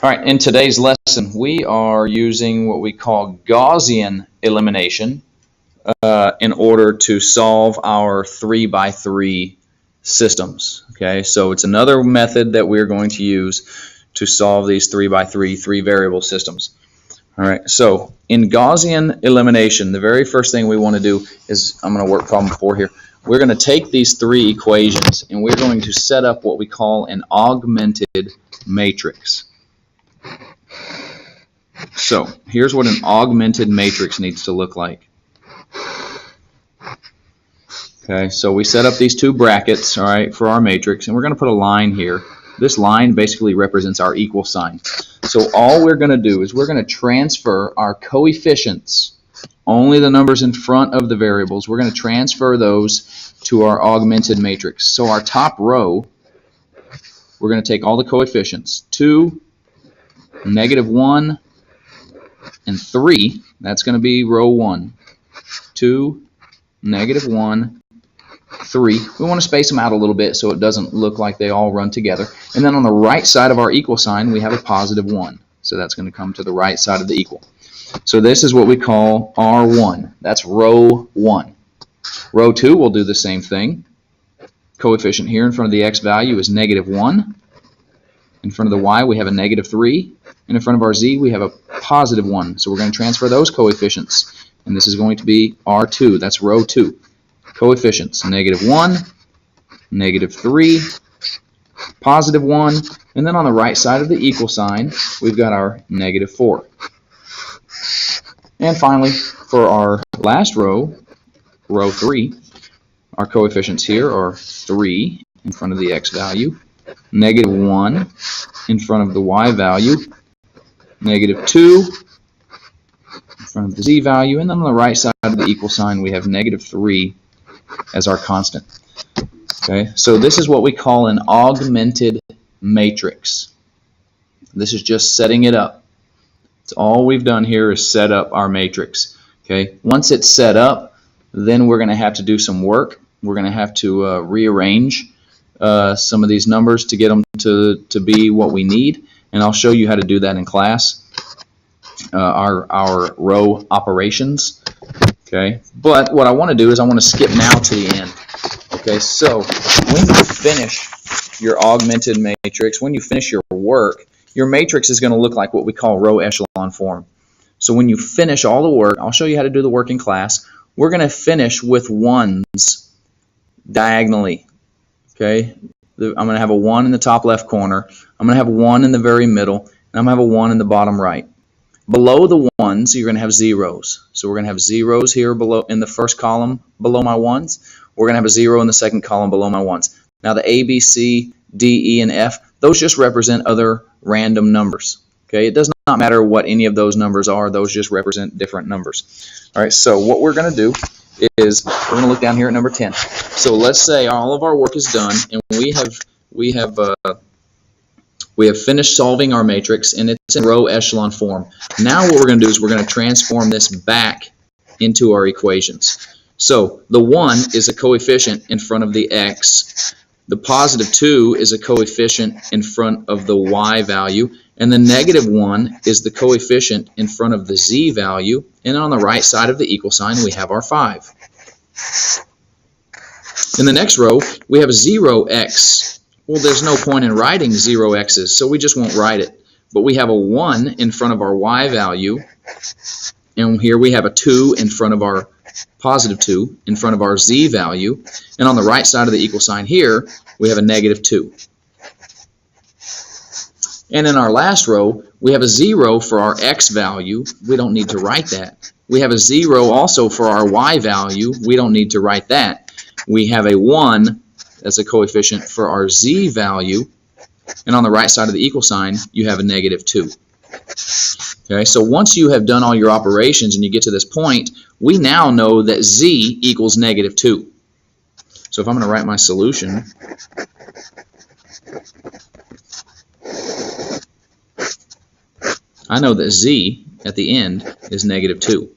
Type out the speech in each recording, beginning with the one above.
All right, in today's lesson, we are using what we call Gaussian elimination in order to solve our 3x3 systems. Okay, so it's another method that we're going to use to solve these 3x3 three-variable systems. All right, so in Gaussian elimination, the very first thing we want to do is, I'm going to work problem 4 here. We're going to take these three equations and we're going to set up what we call an augmented matrix. So here's what an augmented matrix needs to look like. Okay, so we set up these two brackets, all right, for our matrix, and we're going to put a line here. This line basically represents our equal sign. So all we're going to do is we're going to transfer our coefficients, only the numbers in front of the variables, we're going to transfer those to our augmented matrix. So our top row, we're going to take all the coefficients, 2, -1, and 3. That's going to be row 1. 2, -1, 3. We want to space them out a little bit so it doesn't look like they all run together. And then on the right side of our equal sign, we have a +1. So that's going to come to the right side of the equal. So this is what we call R1. That's row 1. Row 2 will do the same thing. Coefficient here in front of the x value is -1. In front of the y, we have a -3. And in front of our z, we have a +1. So we're going to transfer those coefficients. And this is going to be R2. That's row 2. Coefficients, -1, -3, +1. And then on the right side of the equal sign, we've got our -4. And finally, for our last row, row 3, our coefficients here are 3 in front of the x value, -1 in front of the y value, -2 in front of the z value, and then on the right side of the equal sign we have -3 as our constant. Okay, so this is what we call an augmented matrix. This is just setting it up. It's all we've done here is set up our matrix. Okay, once it's set up, then we're going to have to do some work. We're going to have to rearrange some of these numbers to get them to be what we need, and I'll show you how to do that in class. Our row operations. Okay, but what I want to do is I want to skip now to the end. Okay, so when you finish your augmented matrix, when you finish your work, your matrix is going to look like what we call row echelon form. So when you finish all the work, I'll show you how to do the work in class. We're going to finish with ones diagonally. Okay, I'm going to have a 1 in the top left corner. I'm going to have 1 in the very middle, and I'm going to have a 1 in the bottom right. Below the ones, you're going to have zeros. So we're going to have zeros here below in the first column below my ones. We're going to have a 0 in the second column below my ones. Now the A, B, C, D, E, and F, those just represent other random numbers. Okay, it does not matter what any of those numbers are. Those just represent different numbers. All right, so what we're going to do is we're going to look down here at number 10. So let's say all of our work is done and we have finished solving our matrix and it's in row echelon form. Now what we're going to do is we're going to transform this back into our equations. So the 1 is a coefficient in front of the x. The +2 is a coefficient in front of the y value. And the -1 is the coefficient in front of the z value. And on the right side of the equal sign, we have our 5. In the next row, we have 0x. Well, there's no point in writing 0x's, so we just won't write it. But we have a 1 in front of our y value. And here we have a 2 in front of our +2 in front of our z value. And on the right side of the equal sign here, we have a -2. And in our last row, we have a 0 for our x value. We don't need to write that. We have a 0 also for our y value. We don't need to write that. We have a 1 as a coefficient for our z value. And on the right side of the equal sign, you have a -2. Okay, so once you have done all your operations and you get to this point, we now know that z equals -2. So if I'm going to write my solution, I know that z at the end is -2.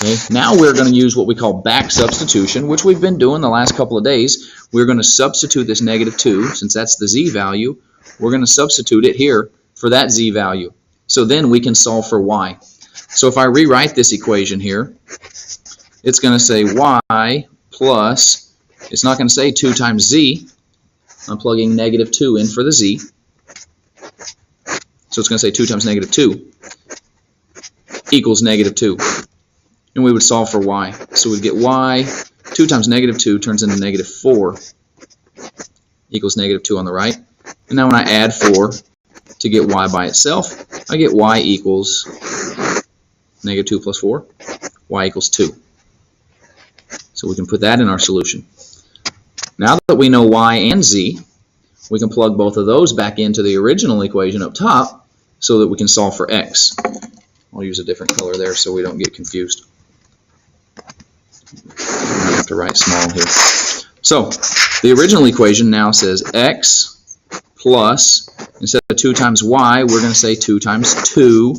Okay, now we're going to use what we call back substitution, which we've been doing the last couple of days. We're going to substitute this -2, since that's the z value. We're going to substitute it here for that z value. So then we can solve for y. So if I rewrite this equation here, it's going to say y plus, it's not going to say 2 times z. I'm plugging negative 2 in for the z. So it's going to say 2 times negative 2 equals negative 2. And we would solve for y. So we'd get y, 2 times negative 2 turns into negative 4 equals negative 2 on the right. And now when I add 4 to get y by itself, I get y equals negative 2 plus 4, y equals 2. So we can put that in our solution. Now that we know y and z, we can plug both of those back into the original equation up top so that we can solve for x. I'll use a different color there so we don't get confused. I have to write small here. So the original equation now says x plus, instead of 2 times y, we're going to say 2 times 2.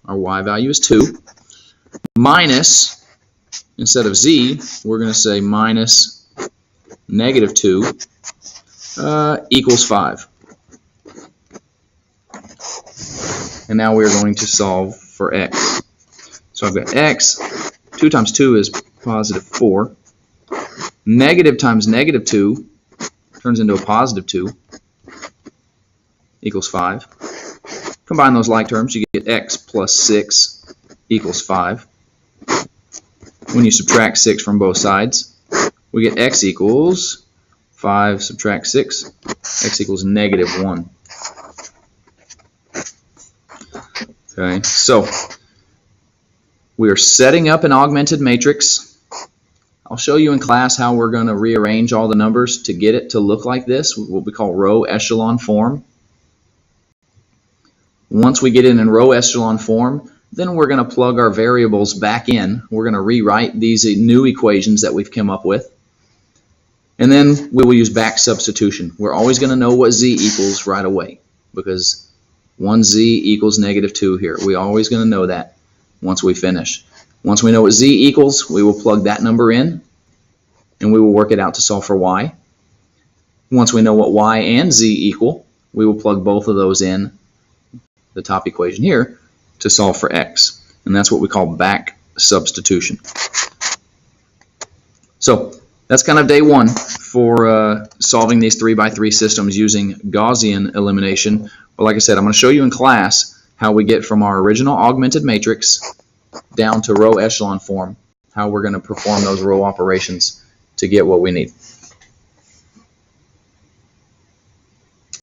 Our y value is 2. Minus, instead of z, we're going to say minus negative 2 equals 5. And now we're going to solve for x. So I've got x, 2 times 2 is positive 4. Negative times negative 2 turns into a positive 2 equals 5. Combine those like terms, you get x plus 6 equals 5. When you subtract 6 from both sides, we get x equals 5 subtract 6, x equals negative 1. Okay, so we are setting up an augmented matrix. I'll show you in class how we're going to rearrange all the numbers to get it to look like this, what we call row echelon form. Once we get it in row echelon form, then we're going to plug our variables back in. We're going to rewrite these new equations that we've come up with. And then we will use back substitution. We're always going to know what z equals right away because 1z equals negative 2 here. We're always going to know that once we finish. Once we know what z equals, we will plug that number in and we will work it out to solve for y. Once we know what y and z equal, we will plug both of those in the top equation here to solve for x. And that's what we call back substitution. So that's kind of day one for solving these 3x3 systems using Gaussian elimination. But like I said, I'm going to show you in class how we get from our original augmented matrix down to row echelon form, how we're going to perform those row operations to get what we need.